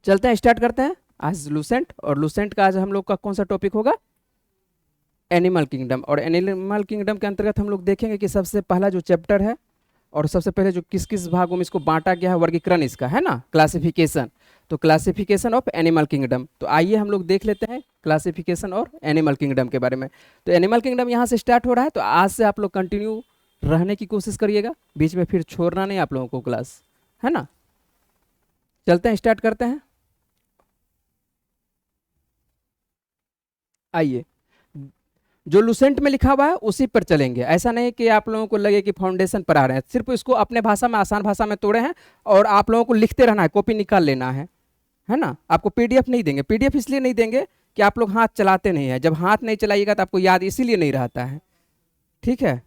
चलते हैं, स्टार्ट करते हैं आज लूसेंट। और लूसेंट का आज हम लोग का कौन सा टॉपिक होगा? Animal kingdom. और एनिमल किंगडम के अंतर्गत हम लोग देखेंगे कि सबसे पहला जो चैप्टर है और सबसे पहले जो किस किस भागों में इसको बांटा गया है, वर्गीकरण इसका है ना, क्लासिफिकेशन। तो क्लासिफिकेशन ऑफ एनिमल किंगडम। तो आइए हम लोग देख लेते हैं क्लासिफिकेशन और एनिमल किंगडम के बारे में। तो एनिमल किंगडम यहाँ से स्टार्ट हो रहा है, तो आज से आप लोग कंटिन्यू रहने की कोशिश करिएगा, बीच में फिर छोड़ना नहीं आप लोगों को क्लास, है ना। चलते हैं, स्टार्ट करते हैं। आइए, जो लुसेंट में लिखा हुआ है उसी पर चलेंगे। ऐसा नहीं कि आप लोगों को लगे कि फाउंडेशन पर आ रहे हैं, सिर्फ इसको अपने भाषा में, आसान भाषा में तोड़े हैं और आप लोगों को लिखते रहना है, कॉपी निकाल लेना है ना। आपको पीडीएफ नहीं देंगे। पीडीएफ इसलिए नहीं देंगे कि आप लोग हाथ चलाते नहीं है। जब हाथ नहीं चलाइएगा तो आपको याद इसीलिए नहीं रहता है, ठीक है।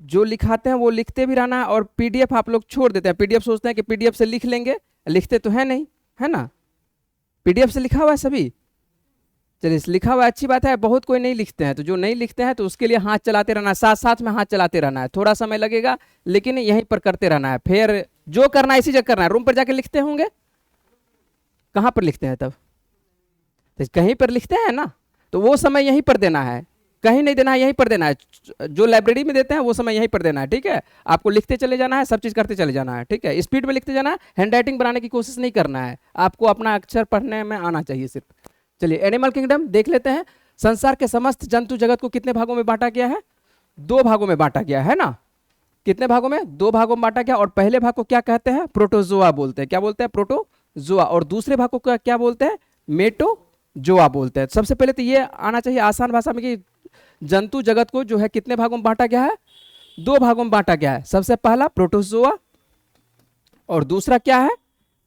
जो लिखाते हैं वो लिखते भी रहना है, और पीडीएफ आप लोग छोड़ देते हैं। पीडीएफ सोचते हैं कि पीडीएफ से लिख लेंगे, लिखते तो है नहीं, है ना। पीडीएफ से लिखा हुआ है सभी। चलिए, लिखा हुआ अच्छी बात है। बहुत कोई नहीं लिखते हैं, तो जो नहीं लिखते हैं तो उसके लिए हाथ चलाते रहना है, साथ साथ में हाथ चलाते रहना है। थोड़ा समय लगेगा लेकिन यहीं पर करते रहना है। फिर जो करना है इसी जगह करना है। रूम पर जाके लिखते होंगे, कहाँ पर लिखते हैं तब? तो कहीं पर लिखते हैं ना, तो वो समय यहीं पर देना है, कहीं नहीं देना है, यहीं पर देना है। जो लाइब्रेरी में देते हैं वो समय यहीं पर देना है, ठीक है। आपको लिखते चले जाना है, सब चीज़ करते चले जाना है, ठीक है। स्पीड में लिखते जाना है, हैंड राइटिंग बनाने की कोशिश नहीं करना है। आपको अपना अक्षर पढ़ने में आना चाहिए सिर्फ। चलिए, एनिमल किंगडम देख लेते हैं। संसार के समस्त जंतु जगत को कितने भागों में बांटा गया है? 2 भागों में बांटा गया है ना। कितने भागों में? 2 भागों में बांटा गया। और पहले भाग को क्या कहते हैं? प्रोटोजोआ बोलते हैं। क्या बोलते हैं? प्रोटोजोआ। और दूसरे भाग को क्या बोलते हैं? मेटोजोआ बोलते हैं। सबसे पहले तो ये आना चाहिए आसान भाषा में कि जंतु जगत को जो है कितने भागों में बांटा गया है? 2 भागों में बांटा गया है। सबसे पहला प्रोटोजोआ और दूसरा क्या है?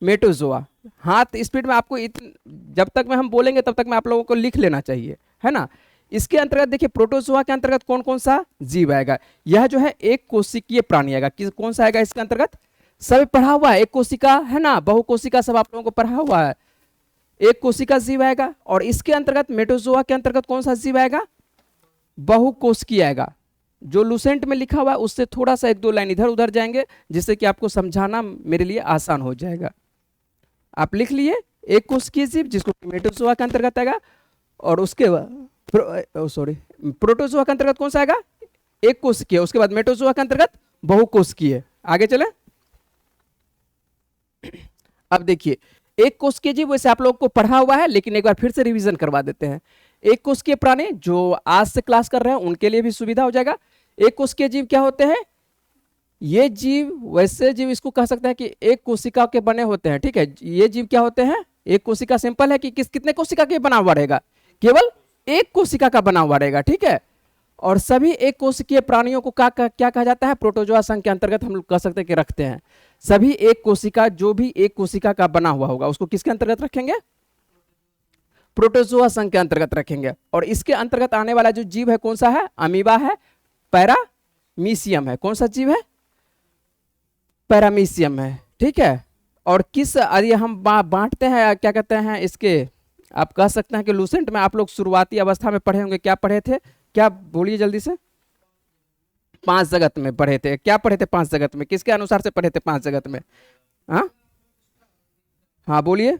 मेटोजोआ। हाथ स्पीड में आपको जब तक में हम बोलेंगे तब तक में आप लोगों को लिख लेना चाहिए, है ना। इसके अंतर्गत देखिए, प्रोटोजोआ के अंतर्गत कौन कौन सा जीव आएगा? यह जो है एक कोशिकीय प्राणी आएगा। कौन सा आएगा इसके अंतर्गत? सभी पढ़ा हुआ है, एक कोशिका है ना, बहुकोशिका, सब आप लोगों को पढ़ा हुआ है। एक कोशिका जीव आएगा। और इसके अंतर्गत मेटोजोआ के अंतर्गत कौन सा जीव आएगा? बहुकोशिकीय आएगा। जो लुसेंट में लिखा हुआ है उससे थोड़ा सा 1-2 लाइन इधर उधर जाएंगे, जिससे कि आपको समझाना मेरे लिए आसान हो जाएगा। आप लिख लिए एक कोशिकीय जीव जिसको मेटोजोआ के अंतर्गत आएगा। और उसके बाद प्रोटोजोआ के अंतर्गत कौन सा आएगा? एक कोशिकीय। उसके बाद मेटोजोआ के अंतर्गत बहुकोशिकीय। आगे चले। अब देखिए, एक कोशिकीय जीव वैसे आप लोग को पढ़ा हुआ है, लेकिन एक बार फिर से रिवीजन करवा देते हैं। एक कोशिकीय प्राणी जो आज से क्लास कर रहे हैं उनके लिए भी सुविधा हो जाएगा। एक कोशिकीय जीव क्या होते हैं? ये जीव वैसे जीव इसको कह सकते हैं कि एक कोशिका के बने होते हैं, ठीक है। ये जीव क्या होते हैं? एक कोशिका। सिंपल है कि कितने कोशिका के बना हुआ रहेगा? केवल एक कोशिका का बना हुआ रहेगा, ठीक है। और सभी एक कोशिकीय प्राणियों को क्या कहा जाता है? प्रोटोजोआ संघ के अंतर्गत हम लोग कह सकते हैं कि रखते हैं। सभी एक कोशिका, जो भी एक कोशिका का बना हुआ होगा उसको किसके अंतर्गत रखेंगे? प्रोटोजोआ संघ के अंतर्गत रखेंगे। और इसके अंतर्गत आने वाला जो जीव है कौन सा है? अमीबा है, पैरामीशियम है। कौन सा जीव है? पैरामीशियम है, ठीक है। और किस यदि हम बांटते हैं, क्या कहते हैं इसके, आप कह सकते हैं कि लूसेंट में आप लोग शुरुआती अवस्था में पढ़े होंगे। क्या पढ़े थे? क्या बोलिए जल्दी से। 5 जगत में पढ़े थे। क्या पढ़े थे 5 जगत में? किसके अनुसार से पढ़े थे 5 जगत में? हाँ हाँ, बोलिए।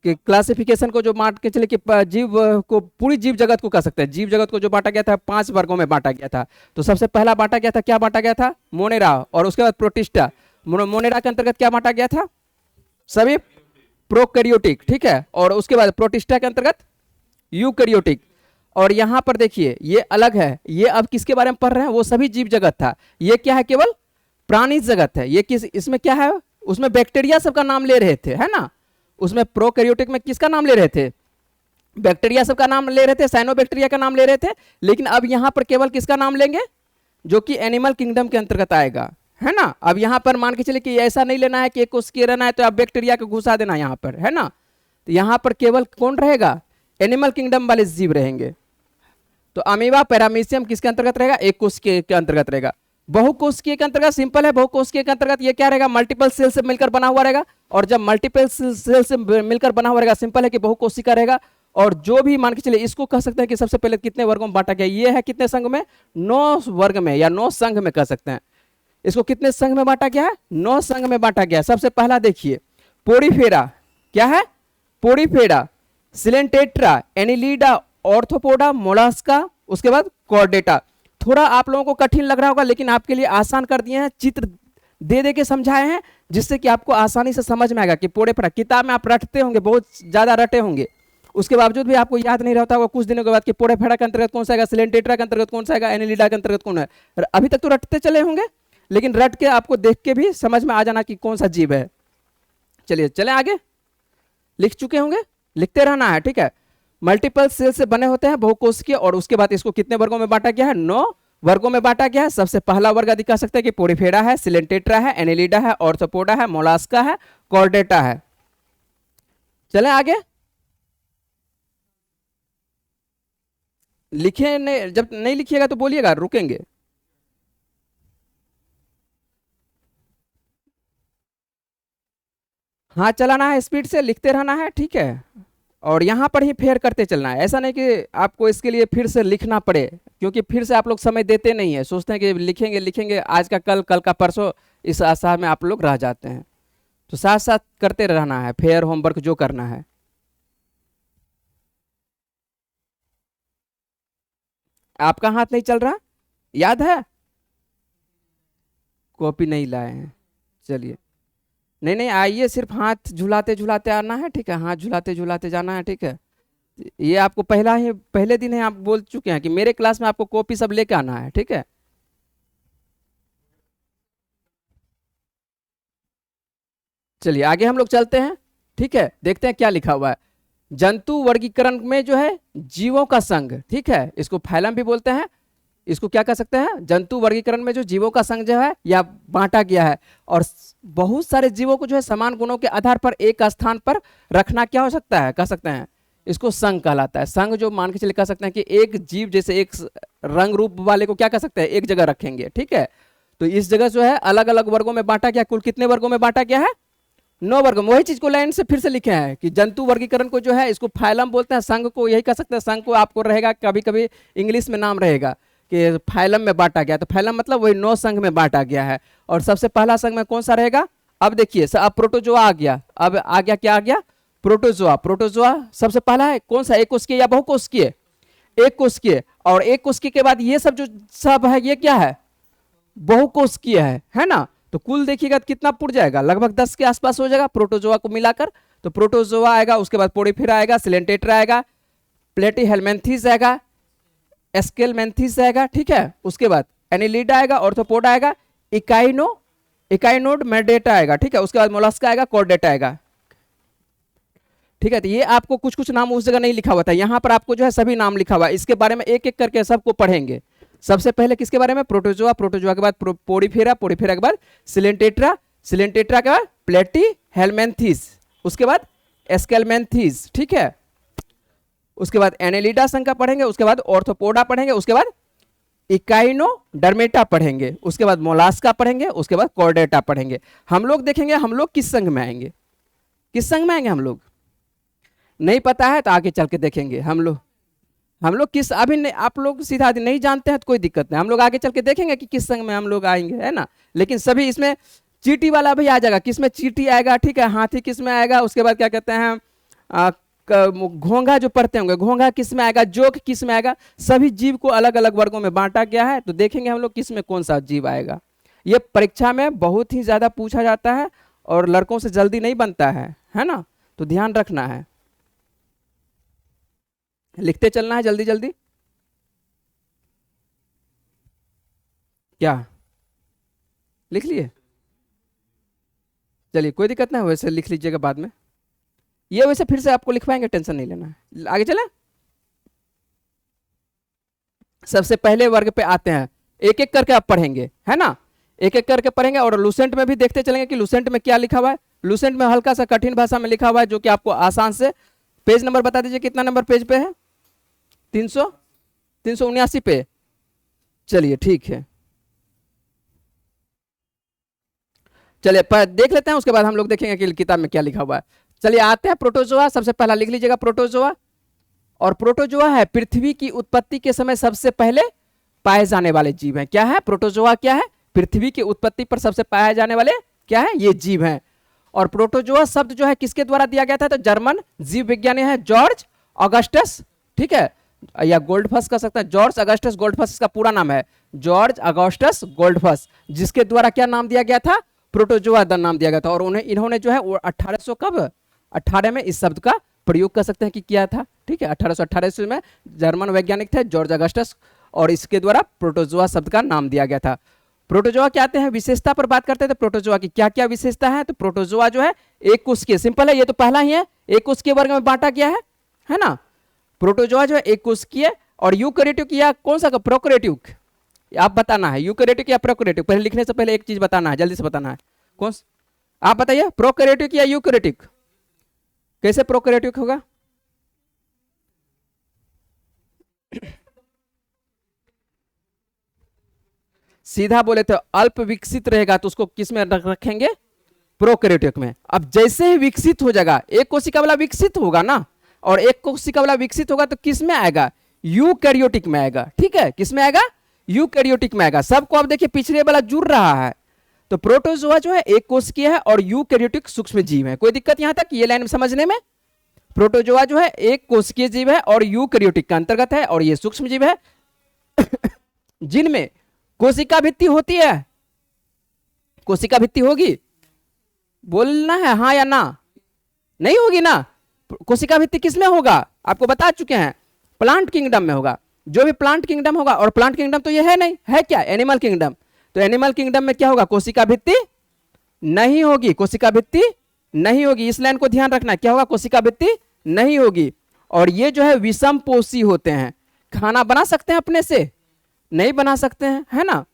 कि क्लासिफिकेशन को जो बांट के चले कि जीव को, पूरी जीव जगत को कह सकते हैं। जीव जगत को जो बांटा गया था 5 वर्गों में बांटा गया था। तो सबसे पहला बांटा गया था, क्या बांटा गया था? मोनेरा। और उसके बाद प्रोटिस्टा। मोनेरा के अंतर्गत क्या बांटा गया था? सभी प्रोकैरियोटिक, ठीक है। और उसके बाद प्रोटिस्टा के अंतर्गत यूकैरियोटिक। और यहां पर देखिए ये अलग है। ये अब किसके बारे में पढ़ रहे हैं? वो सभी जीव जगत था। ये क्या है? केवल प्राणी जगत है। ये इसमें क्या है? उसमें बैक्टीरिया सबका नाम ले रहे थे, है ना। उसमें प्रोकैरियोटिक में किसका नाम ले रहे थे? बैक्टीरिया सबका नाम ले रहे थे, साइनोबैक्टीरिया का नाम ले रहे थे। लेकिन अब यहां पर केवल किसका नाम लेंगे? जो कि एनिमल किंगडम के अंतर्गत आएगा, है ना। अब यहां पर मान के चले कि ऐसा नहीं लेना है कि एक कोशिकीय रहना है तो आप बैक्टीरिया को घुसा देना यहां पर, है ना। तो यहां पर केवल कौन रहेगा? एनिमल किंगडम वाले जीव रहेंगे। तो अमीबा, पैरामीशियम किसके अंतर्गत रहेगा? एक कोशिकीय के अंतर्गत रहेगा। बहुकोशिकीय के अंतर्गत सिंपल है, बहुकोशिकीय के अंतर्गत ये क्या रहेगा? मल्टीपल सेल से मिलकर बना हुआ रहेगा। और जब मल्टीपल सेल से मिलकर बना हुआ रहेगा, सिंपल है कि बहुकोशिका रहेगा। और जो भी मान के चलिए, इसको कह सकते हैं कि सबसे पहले कितने वर्गों में बांटा गया? ये है कितने संघ में? 9 वर्ग में या 9 संघ में कह सकते हैं। इसको कितने संघ में बांटा गया है? 9 संघ में बांटा गया है। सबसे पहला देखिए पोड़ीफेरा, क्या है? पोड़ीफेरा, सिलेंटेट्रा, एनिलीडा, ऑर्थोपोडा, मोलास्का, उसके बाद कॉर्डेटा। थोड़ा आप लोगों को कठिन लग रहा होगा, लेकिन आपके लिए आसान कर दिए हैं, चित्र दे दे के समझाए हैं, जिससे कि आपको आसानी से समझ में आएगा कि पोड़ीफेरा। किताब में आप रटते होंगे, बहुत ज्यादा रटे होंगे, उसके बावजूद भी आपको याद नहीं रहता होगा कुछ दिनों के बाद कि पोड़ीफेरा के अंतर्गत कौन सा आएगा, सिलेंटेट्रा के अंतर्गत कौन सा आएगा, एनिलीडा के अंतर्गत कौन है। अभी तक तो रटते चले होंगे, लेकिन रट के आपको देख के भी समझ में आ जाना कि कौन सा जीव है। चलिए चले आगे, लिख चुके होंगे, लिखते रहना है, ठीक है। मल्टीपल सेल से बने होते हैं बहुकोशिकीय, और उसके बाद इसको कितने वर्गों में बांटा गया है? 9 वर्गों में बांटा गया है। सबसे पहला वर्ग दिखा सकते हैं कि पोड़ीफेरा है, सिलेंटेट्रा है, एनिलीडा है, ऑर्थोपोडा है, मोलास्का है, कॉर्डेटा है। चले आगे, लिखे नहीं, जब नहीं लिखिएगा तो बोलिएगा, रुकेंगे। हाँ चलाना है, स्पीड से लिखते रहना है, ठीक है। और यहाँ पर ही फेर करते चलना है, ऐसा नहीं कि आपको इसके लिए फिर से लिखना पड़े, क्योंकि फिर से आप लोग समय देते नहीं है, सोचते हैं कि लिखेंगे लिखेंगे आज का कल, कल का परसों, इस आशा में आप लोग रह जाते हैं। तो साथ साथ करते रहना है फेयर होमवर्क जो करना है। आपका हाथ नहीं चल रहा, याद है? कॉपी नहीं लाए हैं, चलिए। नहीं नहीं आइए, सिर्फ हाथ झुलाते झुलाते आना है, ठीक है, हाथ झुलाते झुलाते जाना है, ठीक है। ये आपको पहले दिन है, आप बोल चुके हैं कि मेरे क्लास में आपको कॉपी सब लेके आना है, ठीक है। चलिए आगे हम लोग चलते हैं, ठीक है, देखते हैं क्या लिखा हुआ है। जंतु वर्गीकरण में जो है जीवों का संघ, ठीक है, इसको फैलम भी बोलते हैं, इसको क्या कह सकते हैं? जंतु वर्गीकरण में जो जीवों का संघ जो है या बांटा गया है, और बहुत सारे जीवों को जो है समान गुणों के आधार पर एक स्थान पर रखना क्या हो सकता है, कह सकते हैं, इसको संघ कहलाता है। संघ जो मान के चले कह सकते हैं कि एक जीव जैसे एक रंग रूप वाले को क्या कह सकते हैं, एक जगह रखेंगे, ठीक है। तो इस जगह जो है अलग अलग वर्गों में बांटा गया, कुल कितने वर्गों में बांटा गया है? 9 वर्ग में। वही चीज को लाइन से फिर से लिखे हैं कि जंतु वर्गीकरण को जो है इसको फाइलम बोलते हैं, संघ को यही कह सकते हैं। संघ को आपको रहेगा कभी कभी इंग्लिश में नाम रहेगा कि फाइलम में बांटा गया, तो फाइलम मतलब वही 9 संघ में बांटा गया है। और सबसे पहला संघ में कौन सा रहेगा? अब देखिए, अब प्रोटोजोआ आ गया, अब आ गया, क्या आ गया? प्रोटोजोआ। प्रोटोजोआ सबसे पहला है, कौन सा? एक कोशिकीय या बहुकोशिकीय? एक कोशिकीय। और एक कोशिकीय के बाद ये सब जो सब है ये क्या है? बहुकोशिकीय है ना। तो कुल देखिएगा कितना पुट जाएगा, लगभग 10 के आसपास हो जाएगा प्रोटोजोआ को मिलाकर। तो प्रोटोजोआ आएगा, उसके बाद पोड़ीफेरा आएगा, सिलेंटेट्रा आएगा, प्लेटीहेलमिन्थेस आएगा, एस्केलमेंथिस आएगा, ठीक है। उसके बाद एनिलीडा आएगा, ऑर्थोपोडा आएगा, इकाइनोड मेडेटा आएगा, ठीक है। उसके बाद मोलास्का आएगा, कॉर्डेटा आएगा, ठीक है। तो ये आपको कुछ कुछ नाम उस जगह नहीं लिखा हुआ था, यहाँ पर आपको जो है सभी नाम लिखा हुआ है। इसके बारे में एक एक करके सबको पढ़ेंगे। सबसे पहले किसके बारे में? प्रोटोजोआ। प्रोटोजोआ के बाद पोड़ीफेरा, पोड़ीफेरा के बाद सिलेंटेट्रा, सिलेंटेट्रा के बाद प्लेटीहेलमिन्थेस, उसके बाद एस्केलमेंथिस, ठीक है। उसके बाद एनेलिडा संघ का पढ़ेंगे, उसके बाद ऑर्थोपोडा पढ़ेंगे, उसके बाद इकाइनोडर्मेटा पढ़ेंगे, उसके बाद मोलास्का पढ़ेंगे, उसके बाद कॉर्डेटा पढ़ेंगे। हम लोग देखेंगे हम लोग किस संघ में आएंगे, किस संघ में आएंगे हम लोग। नहीं पता है तो आगे चल के देखेंगे हम लोग किस, अभी नहीं, आप लोग सीधा नहीं जानते हैं तो कोई दिक्कत नहीं, हम लोग आगे चल के देखेंगे कि किस संघ में हम लोग आएंगे, है ना। लेकिन सभी इसमें चीटी वाला भी आ जाएगा, किसमें चीटी आएगा, ठीक है, हाथी किसमें आएगा, उसके बाद क्या कहते हैं घोंघा जो पढ़ते होंगे, घोंघा किसमें आएगा, जोक किसमें आएगा। सभी जीव को अलग अलग वर्गों में बांटा गया है, तो देखेंगे हम लोग किसमें कौन सा जीव आएगा। ये परीक्षा में बहुत ही ज्यादा पूछा जाता है और लड़कों से जल्दी नहीं बनता है ना, तो ध्यान रखना है, लिखते चलना है जल्दी जल्दी। क्या लिख लिए? चलिए कोई दिक्कत नहीं, वैसे लिख लीजिएगा बाद में, ये वैसे फिर से आपको लिखवाएंगे, टेंशन नहीं लेना है। आगे चले, सबसे पहले वर्ग पे आते हैं, एक एक करके आप पढ़ेंगे, है ना, एक एक करके पढ़ेंगे। और लूसेंट में भी देखते चलेंगे कि लूसेंट में क्या लिखा हुआ है। लूसेंट में हल्का सा कठिन भाषा में लिखा हुआ है, जो कि आपको आसान से, पेज नंबर बता दीजिए, कितना नंबर पेज पे है? 379 पे। चलिए ठीक है, चलिए देख लेते हैं, उसके बाद हम लोग देखेंगे कि किताब में क्या लिखा हुआ है। चलिए आते हैं प्रोटोजोआ। सबसे पहला लिख लीजिएगा प्रोटोजोआ। और प्रोटोजोआ है पृथ्वी की उत्पत्ति के समय सबसे पहले पाए जाने वाले जीव हैं। क्या है? प्रोटोजोआ क्या है? पृथ्वी की उत्पत्ति पर सबसे पाए जाने वाले क्या है, ये जीव हैं। और प्रोटोजोआ शब्द जो है किसके द्वारा दिया गया था, तो जर्मन जीव विज्ञानी है जॉर्ज ऑगस्टस, ठीक है, या गोल्डफस कह सकता है, जॉर्ज ऑगस्टस गोल्डफस इसका पूरा नाम है, जॉर्ज ऑगस्टस गोल्डफस, जिसके द्वारा क्या नाम दिया गया था, प्रोटोजोआ नाम दिया गया था। और उन्हें इन्होंने जो है 1800 कब 18 में इस शब्द का प्रयोग कर सकते हैं कि किया था, ठीक है, 1818 में जर्मन वैज्ञानिक थे जॉर्ज ऑगस्टस, और इसके द्वारा प्रोटोजोआ शब्द का नाम दिया गया था। प्रोटोजोआ क्या आते हैं, विशेषता पर बात करते हैं, तो प्रोटोजोआ की क्या क्या विशेषता है, तो प्रोटोजोआ जो है एक कोशिकीय, सिंपल है, ये तो पहला ही है, एक कोशिकीय वर्ग में बांटा गया है ना। प्रोटोजोआ जो है एक कोशिकीय और यूकैरियोटिक या कौन सा, प्रोकैरियोटिक, आप बताना है, यूकैरियोटिक या प्रोकैरियोटिक, पहले लिखने से पहले एक चीज बताना है, जल्दी से बताना है, कौन आप बताइए, प्रोकैरियोटिक या यूकैरियोटिक, कैसे प्रोकैरियोटिक होगा, सीधा बोले तो अल्प विकसित रहेगा तो उसको किस में रखेंगे, प्रोकैरियोटिक में। अब जैसे ही विकसित हो जाएगा, एक कोशिका वाला विकसित होगा ना, और एक कोशिका वाला विकसित होगा तो किस में आएगा, यूकैरियोटिक में आएगा, ठीक है, किस में आएगा, यूकैरियोटिक में आएगा। सबको अब देखिए पिछले वाला जुड़ रहा है, तो प्रोटोजोआ जो है एक कोशिकीय है और यूकैरियोटिक सूक्ष्म जीव है। कोई दिक्कत यहां तक ये लाइन समझने में, प्रोटोजोआ जो है एक कोशिकीय जीव है और यूकैरियोटिक का अंतर्गत है, और ये सूक्ष्म जीव है जिनमें कोशिका भित्ति होती है, कोशिका भित्ति होगी, बोलना है हाँ या ना, नहीं होगी ना, कोशिका भित्ति किसमें होगा, आपको बता चुके हैं, प्लांट किंगडम में होगा, जो भी प्लांट किंगडम होगा, और प्लांट किंगडम तो ये है नहीं, है क्या, एनिमल किंगडम, तो एनिमल किंगडम में क्या होगा, कोशिका भित्ति नहीं होगी, कोशिका भित्ति नहीं होगी, इस लाइन को ध्यान रखना, क्या होगा, कोशिका भित्ति नहीं होगी। और ये जो है विषम पोषी होते हैं, खाना बना सकते हैं अपने से, नहीं बना सकते हैं, है ना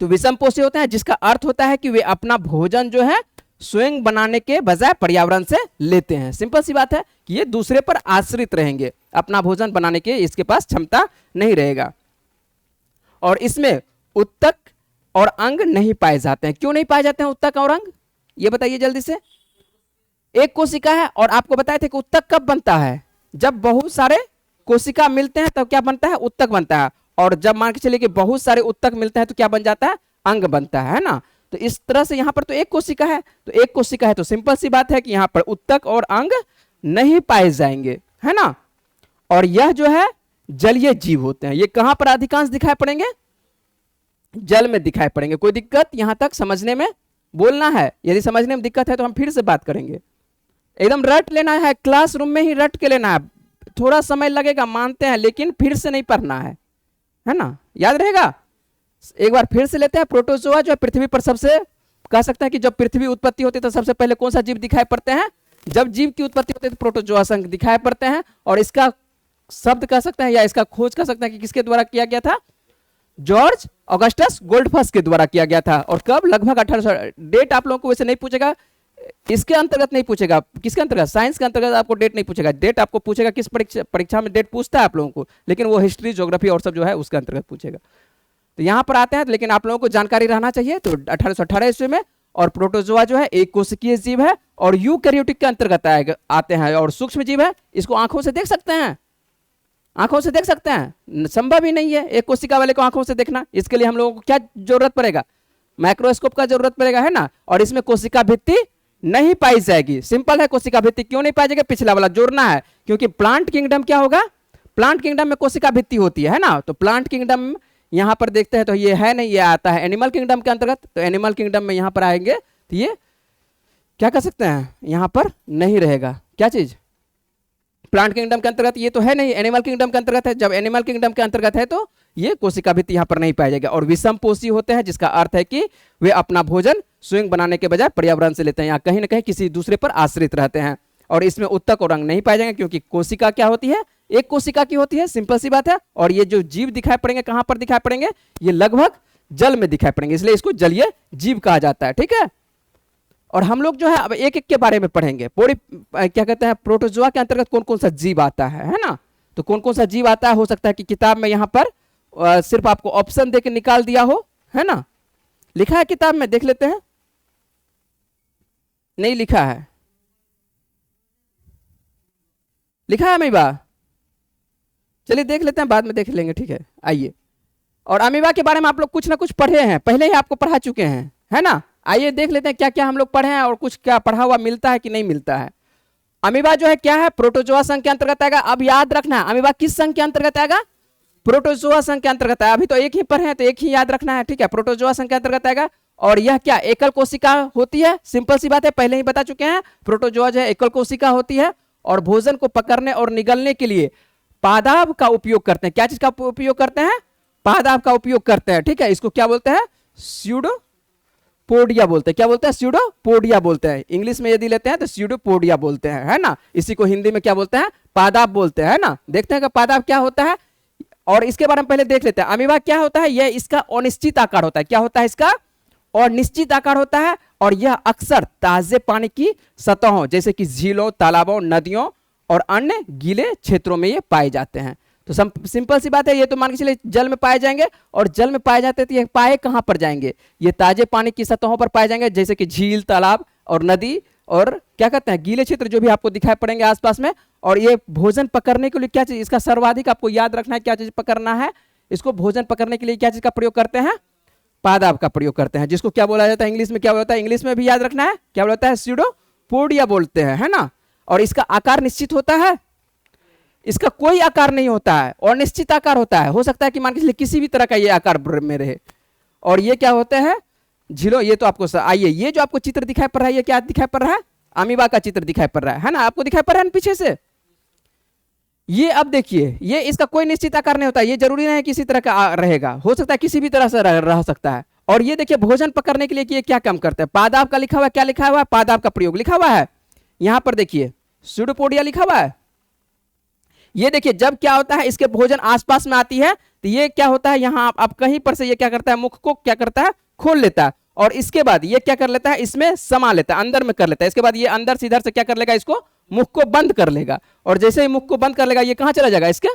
तो विषम पोषी होते हैं, जिसका अर्थ होता है कि वे अपना भोजन जो है स्वयं बनाने के बजाय पर्यावरण से लेते हैं। सिंपल सी बात है कि ये दूसरे पर आश्रित रहेंगे, अपना भोजन बनाने के इसके पास क्षमता नहीं रहेगा। और इसमें उत्तक और अंग नहीं पाए जाते हैं। क्यों नहीं पाए जाते हैं उत्तक और अंग, ये बताइए जल्दी से। एक कोशिका है और आपको बताए थे कि उत्तक कब बनता है, जब बहुत सारे कोशिका मिलते हैं तब क्या बनता है, उत्तक बनता है। और जब मान के चलिए कि बहुत सारे उत्तक मिलते हैं तो क्या बन जाता है, अंग बनता है ना। तो इस तरह से यहाँ पर तो एक कोशिका है, तो एक कोशिका है तो सिंपल सी बात है कि यहाँ पर उत्तक और अंग नहीं पाए जाएंगे, है ना। और यह जो है जलीय जीव होते हैं। ये कहां पर अधिकांश दिखाई पड़ेंगे, जल में दिखाई पड़ेंगे। कोई दिक्कत यहां तक समझने में, बोलना है, यदि समझने में दिक्कत है तो हम फिर से बात करेंगे। एकदम रट लेना है, क्लासरूम में ही रट के लेना है, थोड़ा समय लगेगा मानते हैं, लेकिन फिर से नहीं पढ़ना है ना, याद रहेगा। एक बार फिर से लेते हैं। प्रोटोजोआ जो है पृथ्वी पर सबसे, कह सकते हैं कि जब पृथ्वी उत्पत्ति होती है तो सबसे पहले कौन सा जीव दिखाई पड़ते हैं, जब जीव की उत्पत्ति होती है तो प्रोटोजोआ संघ दिखाई पड़ते हैं। और इसका शब्द कह सकते हैं या इसका खोज कह सकते हैं कि किसके द्वारा किया गया था, जॉर्ज ऑगस्टस गोल्डफस के द्वारा किया गया था। और कब, लगभग 1800। डेट आप लोगों को वैसे नहीं पूछेगा, इसके अंतर्गत नहीं पूछेगा, किसके अंतर्गत, साइंस के अंतर्गत आपको डेट नहीं पूछेगा। डेट आपको पूछेगा किस परीक्षा में डेट पूछता है आप लोगों को, लेकिन वो हिस्ट्री, ज्योग्राफी और सब जो है उसके अंतर्गत पूछेगा। तो यहां पर आते हैं, लेकिन आप लोगों को जानकारी रहना चाहिए। तो 1818 ईस्वी में, और प्रोटोजोआ जो है एक कोशिकीय जीव है और यूकैरियोटिक के अंतर्गत आते हैं, और सूक्ष्म जीव है। इसको आंखों से देख सकते हैं, आंखों से देख सकते हैं, संभव ही नहीं है एक कोशिका वाले को आंखों से देखना। इसके लिए हम लोगों को क्या जरूरत पड़ेगा, माइक्रोस्कोप का जरूरत पड़ेगा, है ना। और इसमें कोशिका भित्ति नहीं पाई जाएगी। सिंपल है, कोशिका भित्ति क्यों नहीं पाई जाएगी, पिछला वाला जोड़ना है, क्योंकि प्लांट किंगडम क्या होगा, प्लांट किंगडम में कोशिका भित्ति होती है ना। तो प्लांट किंगडम यहां पर देखते हैं तो ये है नहीं, ये आता है एनिमल किंगडम के अंतर्गत। तो एनिमल किंगडम में यहां पर आएंगे तो ये क्या कर सकते हैं, यहां पर नहीं रहेगा। क्या चीज, प्लांट किंगडम के अंतर्गत ये तो है नहीं, एनिमल किंगडम के अंतर्गत है। जब एनिमल किंगडम के अंतर्गत है तो ये कोशिका भित्ति यहां पर नहीं पाई जाएगी। और विषम पोषी होते हैं, जिसका अर्थ है कि वे अपना भोजन स्वयं बनाने के बजाय पर्यावरण से लेते हैं, या कहीं ना कहीं किसी दूसरे पर आश्रित रहते हैं। और इसमें उत्तक और अंग नहीं पाए जाएंगे, क्योंकि कोशिका क्या होती है, एक कोशिका की होती है, सिंपल सी बात है। और ये जो जीव दिखाई पड़ेंगे कहां पर दिखाई पड़ेंगे, ये लगभग जल में दिखाई पड़ेंगे, इसलिए इसको जलीय जीव कहा जाता है, ठीक है। और हम लोग जो है अब एक एक के बारे में पढ़ेंगे। पूरी क्या कहते हैं, प्रोटोजोआ के अंतर्गत कौन कौन सा जीव आता है ना। तो कौन कौन सा जीव आता है, हो सकता है कि किताब में यहाँ पर सिर्फ आपको ऑप्शन देके निकाल दिया हो, है ना। लिखा है किताब में, देख लेते हैं, नहीं लिखा है, लिखा है अमीबा, चलिए देख लेते हैं, बाद में देख लेंगे, ठीक है। आइए, और अमीबा के बारे में आप लोग कुछ ना कुछ पढ़े हैं, पहले ही आपको पढ़ा चुके हैं, है ना। आइए देख लेते हैं क्या क्या हम लोग पढ़े हैं और कुछ क्या पढ़ा हुआ मिलता है कि नहीं मिलता है। अमीबा जो है क्या है, प्रोटोजोआ संघ के अंतर्गत आएगा। अब याद रखना है अमीबा किस संघ के अंतर्गत आएगा, प्रोटोजोआ संघ के अंतर्गत है। अभी तो एक ही पढ़े हैं तो एक ही याद रखना है, ठीक है, प्रोटोजोआ संघ के अंतर्गत आएगा। और यह क्या एकल कोशिका होती है, सिंपल सी बात है, पहले ही बता चुके हैं, प्रोटोजोआ जो है एकल कोशिका होती है और भोजन को पकड़ने और निगलने के लिए पादाब का उपयोग करते हैं। क्या चीज का उपयोग करते हैं, पादाब का उपयोग करते हैं, ठीक है। इसको क्या बोलते हैं, स्यूडोपोडिया बोलते हैं। क्या बोलते हैं, स्यूडोपोडिया बोलते हैं। इंग्लिश में यदि लेते हैं तो स्यूडोपोडिया बोलते हैं, है ना। इसी को हिंदी में क्या बोलते हैं, पादाब बोलते हैं, है ना। देखते हैं कि पादाब क्या होता है और इसके बारे में पहले देख लेते हैं। अमीबा क्या होता है, यह इसका अनिश्चित आकार होता है। क्या होता है इसका, और निश्चित आकार होता है। और यह अक्सर ताजे पानी की सतहों जैसे कि झीलों, तालाबों, नदियों और अन्य गीले क्षेत्रों में ये पाए जाते हैं। तो सिंपल सी बात है, ये तो मान के चलिए जल में पाए जाएंगे और जल में पाए जाते हैं तो ये पाए कहां पर जाएंगे, ये ताजे पानी की सतहों पर पाए जाएंगे जैसे कि झील, तालाब और नदी और क्या कहते हैं गीले क्षेत्र जो भी आपको दिखाई पड़ेंगे आसपास में। और ये भोजन पकड़ने के लिए क्या चीज, इसका सर्वाधिक आपको याद रखना है क्या चीज पकड़ना है, इसको भोजन पकड़ने के लिए क्या चीज का प्रयोग करते हैं, पादाब का प्रयोग करते हैं, जिसको क्या बोला जाता है इंग्लिश में, क्या बोलता है इंग्लिश में भी याद रखना है, क्या बोलता है, स्यूडोपोडिया बोलते हैं, है ना। और इसका आकार निश्चित होता है, इसका कोई आकार नहीं होता है और निश्चित आकार होता है। हो सकता है कि मान के चलिए किसी भी तरह का ये आकार में रहे। और ये क्या होते हैं, झीलों, ये तो आपको आइए ये जो आपको चित्र दिखाई पड़ रहा है, ये क्या दिखाई पड़ रहा है, अमीबा का चित्र दिखाई पड़ रहा है ना, आपको दिखाई पड़ रहा है पीछे से। ये अब देखिए, ये इसका कोई निश्चित आकार नहीं होता, ये जरूरी नहीं है किसी तरह का रहेगा, हो सकता है किसी भी तरह से रह सकता है। और ये देखिए भोजन पकड़ने के लिए कि ये क्या काम करते हैं, पादाब का लिखा हुआ है, क्या लिखा हुआ है, पादाब का प्रयोग लिखा हुआ है। यहां पर देखिए स्यूडोपोडिया लिखा हुआ है। ये देखिए जब क्या होता है, इसके भोजन आसपास में आती है तो ये क्या होता है, यहां आप कहीं पर से ये क्या करता है, मुख को क्या करता है, खोल लेता है। और इसके बाद ये क्या कर लेता है, इसमें समा लेता है, अंदर में कर लेता है। इसके बाद ये अंदर से इधर से क्या कर लेगा, इसको मुख को बंद कर लेगा। और जैसे ही मुख को बंद कर लेगा, ये कहां चला जाएगा, इसके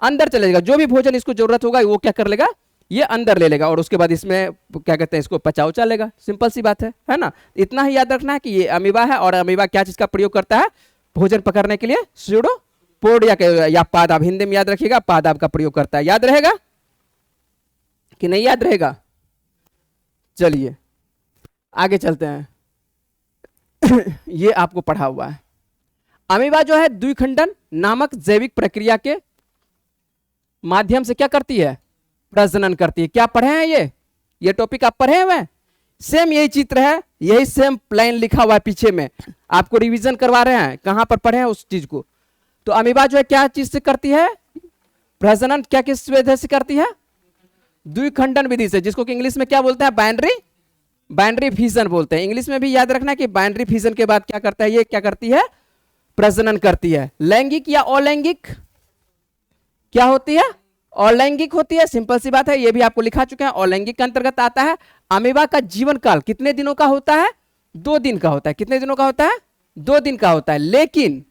अंदर चला जाएगा। जो भी भोजन इसको जरूरत होगा वो क्या कर लेगा, ये अंदर ले लेगा। और उसके बाद इसमें क्या कहते हैं, इसको पचा उचा लेगा। सिंपल सी बात है ना। इतना ही याद रखना है कि ये अमीबा है और अमीबा क्या चीज का प्रयोग करता है, भोजन पकड़ने के लिए स्यूडोपोडिया के या पादाब, हिंदी में याद रखिएगा पादाब का प्रयोग करता है। याद रहेगा कि नहीं याद रहेगा, चलिए आगे चलते हैं। ये आपको पढ़ा हुआ है। अमीबा जो है द्विखंडन नामक जैविक प्रक्रिया के माध्यम से क्या करती है, प्रजनन करती है। क्या पढ़े हैं ये टॉपिक आप पढ़े हुए हैं, सेम यही चित्र है, यही सेम प्लान लिखा हुआ है पीछे में, आपको रिवीजन करवा रहे हैं, कहां पर पढ़े हैं उस चीज को। तो अमीबा जो है क्या चीज से करती है, प्रजनन क्या किस विधि से करती है, द्विखंडन विधि से, जिसको कि इंग्लिश में क्या बोलते हैं, बाइनरी फिजन बोलते हैं। इंग्लिश में भी याद रखना कि बाइनरी फिजन के बाद क्या करता है, ये क्या करती है, प्रजनन करती है। लैंगिक या अलैंगिक क्या होती है, अलैंगिक होती है। सिंपल सी बात है, ये भी आपको लिखा चुके हैं, अलैंगिक के अंतर्गत आता है। अमीबा का जीवन काल कितने दिनों का होता है, 2 दिन का होता है। कितने दिनों का होता है, 2 दिन का होता है। लेकिन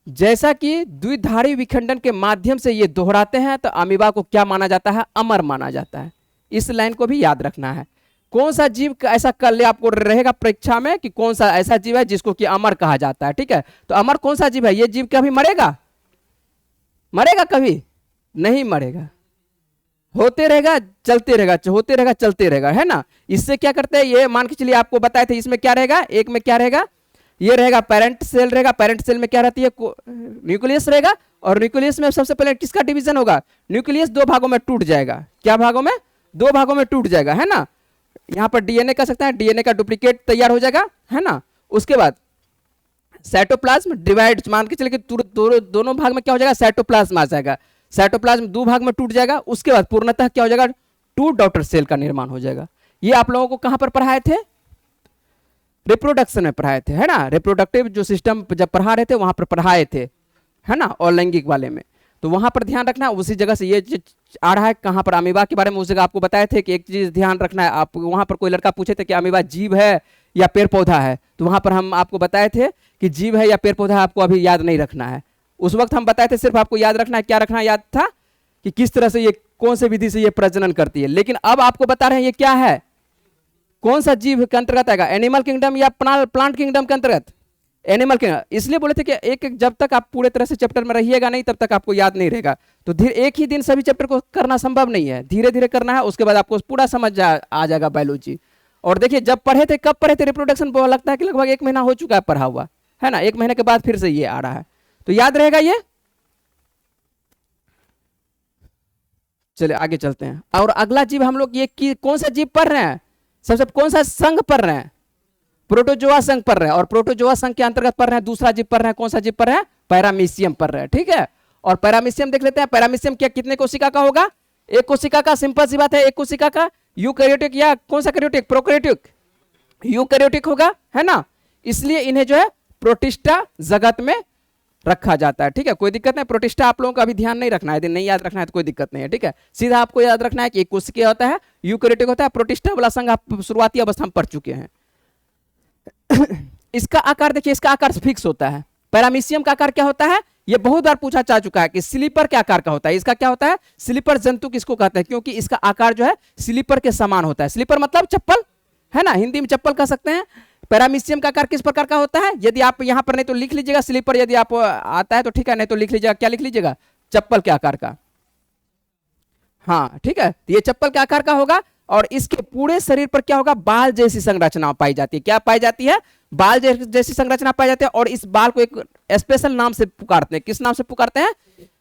जैसा कि द्विधारी विखंडन के माध्यम से ये दोहराते हैं तो अमीबा को क्या माना जाता है, अमर माना जाता है। इस लाइन को भी याद रखना है। कौन सा जीव ऐसा कल आपको रहेगा परीक्षा में कि कौन सा ऐसा जीव है जिसको कि अमर कहा जाता है, ठीक है। तो अमर कौन सा जीव है, ये जीव कभी मरेगा, मरेगा कभी नहीं मरेगा, होते रहेगा चलते रहेगा, होते रहेगा चलते रहेगा, है ना। इससे क्या करते हैं, ये मान के चलिए आपको बताए थे, इसमें क्या रहेगा, एक में क्या रहेगा, ये रहेगा पेरेंट सेल रहेगा। पेरेंट सेल में क्या रहती है, न्यूक्लियस रहेगा। और न्यूक्लियस में सबसे पहले किसका डिवीजन होगा, न्यूक्लियस 2 भागों में टूट जाएगा। क्या भागों में, 2 भागों में टूट जाएगा, है ना। यहां पर डीएनए कर सकते हैं, डीएनए का डुप्लीकेट तैयार हो जाएगा, है ना। उसके बाद साइटोप्लाज्म डिवाइड, मान के चलिए कि दोनों भाग में क्या हो जाएगा, साइटोप्लाज्म आ जाएगा। साइटोप्लाज्म 2 भाग में टूट जाएगा। उसके बाद पूर्णतः क्या हो जाएगा, 2 डॉटर सेल का निर्माण हो जाएगा। ये आप लोगों को कहां पर पढ़ाए थे, रिप्रोडक्शन में पढ़ाए थे, है ना। रिप्रोडक्टिव जो सिस्टम जब पढ़ा रहे थे वहां पर पढ़ाए थे, है ना, और लैंगिक वाले में। तो वहां पर ध्यान रखना, उसी जगह से ये आ रहा है। कहां पर, अमीबा के बारे में उस जगह आपको बताए थे कि एक चीज ध्यान रखना है। आप वहां पर कोई लड़का पूछे थे कि अमीबा जीव है या पेड़ पौधा है, तो वहां पर हम आपको बताए थे कि जीव है या पेड़ पौधा, आपको अभी याद नहीं रखना है। उस वक्त हम बताए थे, सिर्फ आपको याद रखना है, क्या रखना याद था कि किस तरह से ये, कौन से विधि से ये प्रजनन करती है। लेकिन अब आपको बता रहे हैं ये क्या है, कौन सा जीव के अंतर्गत आएगा, एनिमल किंगडम या प्लांट किंगडम के अंतर्गत, एनिमल किंगडम। इसलिए बोले थे कि एक जब तक आप पूरे तरह से चैप्टर में रहिएगा नहीं तब तक आपको याद नहीं रहेगा। तो धीरे एक ही दिन सभी चैप्टर को करना संभव नहीं है, धीरे धीरे करना है, उसके बाद आपको पूरा समझ आ जाएगा बायोलॉजी। और देखिए जब पढ़े थे, कब पढ़े थे रिप्रोडक्शन, वो लगता है कि लगभग 1 महीना हो चुका है पढ़ा हुआ, है ना, 1 महीने के बाद फिर से ये आ रहा है, तो याद रहेगा ये। चलिए आगे चलते हैं। और अगला जीव हम लोग ये कौन सा जीव पढ़ रहे हैं, सबसे कौन सा संघ पढ़ रहे हैं, प्रोटोजोआ संघ पढ़ रहे हैं। और प्रोटोजोआ संघ के अंतर्गत पढ़ रहे हैं दूसरा जीव पढ़ रहे हैं, कौन सा जीव पढ़ रहे हैं, पैरामीशियम पढ़ रहे हैं, ठीक है। और पैरामीशियम देख लेते हैं, पैरामीशियम क्या कितने कोशिका का होगा, एक कोशिका का, सिंपल सी बात है, एक कोशिका का। यूकैरियोटिक या कौन सा कैरियोटिक, प्रोकैरियोटिक, यूकैरियोटिक होगा, है ना, इसलिए इन्हें जो है प्रोटिस्टा जगत में रखा जाता है, ठीक है, कोई दिक्कत नहीं। प्रोटिस्टा आप लोगों का अभी ध्यान नहीं रखना है, यदि नहीं याद रखना है तो कोई दिक्कत नहीं है, ठीक है। सीधा आपको याद रखना है कि एक कोशिकीय होता है, यूकैरियोटिक होता है, प्रोटिस्टा वाला संघ आप शुरुआती अवस्था में पढ़ चुके हैं। इसका आकार देखिए, इसका आकार फिक्स होता है। पैरामीशियम का आकार क्या होता है, ये बहुत बार पूछा जा चुका है कि स्लीपर के आकार का होता है। इसका क्या होता है, स्लीपर जंतु किसको कहते हैं, क्योंकि इसका आकार जो है स्लीपर के समान होता है। स्लीपर मतलब चप्पल, है ना, हिंदी में चप्पल कह सकते हैं। पैरामीशियम का आकार किस प्रकार का होता है, यदि आप यहां पर नहीं तो लिख लीजिएगा, स्लीपर यदि आप आता है तो ठीक है, नहीं तो लिख लीजिएगा, क्या लिख लीजिएगा, चप्पल के आकार का, हाँ ठीक है, तो ये चप्पल के आकार का होगा। और इसके पूरे शरीर पर क्या होगा, बाल जैसी संरचना पाई जाती है। क्या पाई जाती है, बाल जैसी संरचना पाई जाती है। और इस बाल को एक स्पेशल नाम से पुकारते हैं, किस नाम से पुकारते हैं,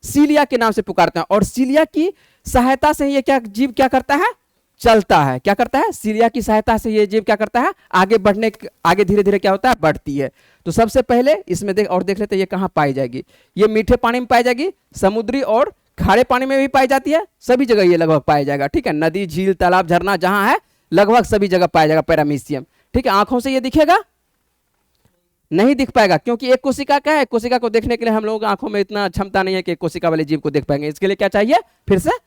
सीलिया के नाम से पुकारते हैं। और सीलिया की सहायता से ये क्या जीव क्या करता है, चलता है, क्या करता है, सीलिया की सहायता से ये जीव क्या करता है, आगे बढ़ने, आगे धीरे धीरे क्या होता है, बढ़ती है। तो सबसे पहले इसमें देख लेते हैं ये कहां पाई जाएगी, ये मीठे पानी में पाई जाएगी, समुद्री और खारे पानी में भी पाई जाती है, सभी जगह ये लगभग पाया जाएगा, ठीक है, नदी, झील, तालाब, झरना जहां है लगभग सभी जगह पाया जाएगा पैरामीशियम, ठीक है। आंखों से ये दिखेगा नहीं दिख पाएगा, क्योंकि एक कोशिका का है, एक कोशिका को देखने के लिए हम लोगों की आंखों में इतना क्षमता नहीं है कि एक कोशिका वाले जीव को देख पाएंगे। इसके लिए क्या चाहिए, फिर से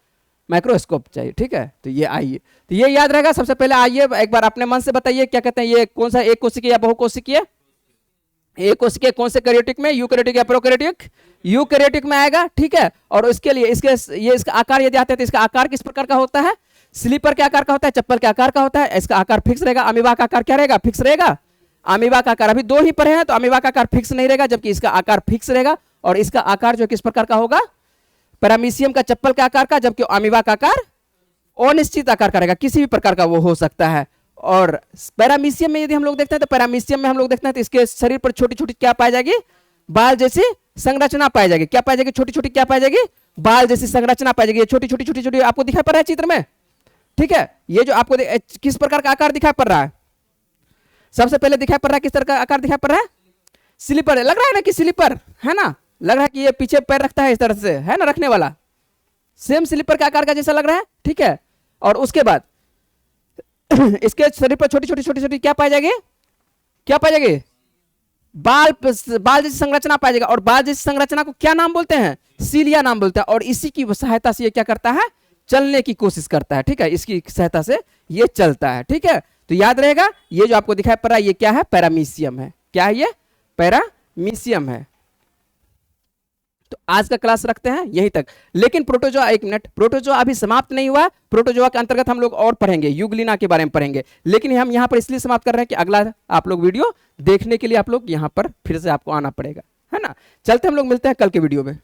माइक्रोस्कोप चाहिए, ठीक है। तो ये आइए, तो ये याद रहेगा। सबसे पहले आइए एक बार अपने मन से बताइए, क्या कहते हैं, ये कौन सा, एक कोशिकीय या बहुकोशिकीय, एक कोशिकीय कौन से कैरियोटिक में, यूकैरियोटिक या प्रोकैरियोटिक, यूकैरियोटिक में आएगा, ठीक है। और उसके लिए इसका आकार यदि आता है तो इसका आकार किस प्रकार का होता है, स्लीपर के आकार का होता है, चप्पल के आकार का होता है। इसका आकार फिक्स रहेगा। अमीबा का आकार क्या रहेगा, फिक्स रहेगा। अमीबा का आकार अभी 2 ही पढ़े हैं, तो अमीबा का आकार फिक्स नहीं रहेगा, जबकि इसका आकार फिक्स रहेगा। और इसका आकार जो किस प्रकार का होगा, पैरामीशियम का चप्पल के आकार का, जबकि अमीबा का आकार अनिश्चित आकार का रहेगा, किसी भी प्रकार का वो हो सकता है। और पैरामीशियम में यदि हम लोग देखते हैं तो पैरामीशियम में हम लोग देखते हैं तो इसके शरीर पर छोटी छोटी क्या पाई जाएगी, बाल जैसी संरचना पाई जाएगी। क्या पाई जाएगी, छोटी छोटी क्या पाई जाएगी, बाल जैसी संरचना पाई जाएगी। छोटी छोटी छोटी छोटी आपको दिखाई पड़ रहा है चित्र में, ठीक है। ये जो आपको किस प्रकार का आकार दिखाई पड़ रहा है, सबसे पहले दिखाई पड़ रहा है किस तरह का आकार दिखाई पड़ रहा है, स्लीपर लग रहा है ना, कि स्लीपर है ना, लग रहा है कि ये पीछे पैर रखता है इस तरह से, है ना, रखने वाला, सेम स्लीपर के आकार का जैसा लग रहा है, ठीक है। और उसके बाद इसके शरीर पर छोटी छोटी छोटी छोटी क्या पाई जाएगी, क्या पाई जाएगी, बाल जैसी संरचना पाई जाएगा। और बाल जैसी संरचना को क्या नाम बोलते हैं, सीलिया नाम बोलते हैं। और इसी की सहायता से ये क्या करता है, चलने की कोशिश करता है, ठीक है, इसकी सहायता से ये चलता है, ठीक है। तो याद रहेगा, ये जो आपको दिखाई पड़ रहा है ये क्या है, पैरामीशियम है। क्या है ये, पैरामीशियम है। तो आज का क्लास रखते हैं यहीं तक। लेकिन प्रोटोजोआ, एक मिनट, प्रोटोजोआ अभी समाप्त नहीं हुआ। प्रोटोजोआ के अंतर्गत हम लोग और पढ़ेंगे, युगलिना के बारे में पढ़ेंगे। लेकिन हम यहाँ पर इसलिए समाप्त कर रहे हैं कि अगला आप लोग वीडियो देखने के लिए आप लोग यहाँ पर फिर से आपको आना पड़ेगा, है ना। चलते हम लोग मिलते हैं कल के वीडियो में।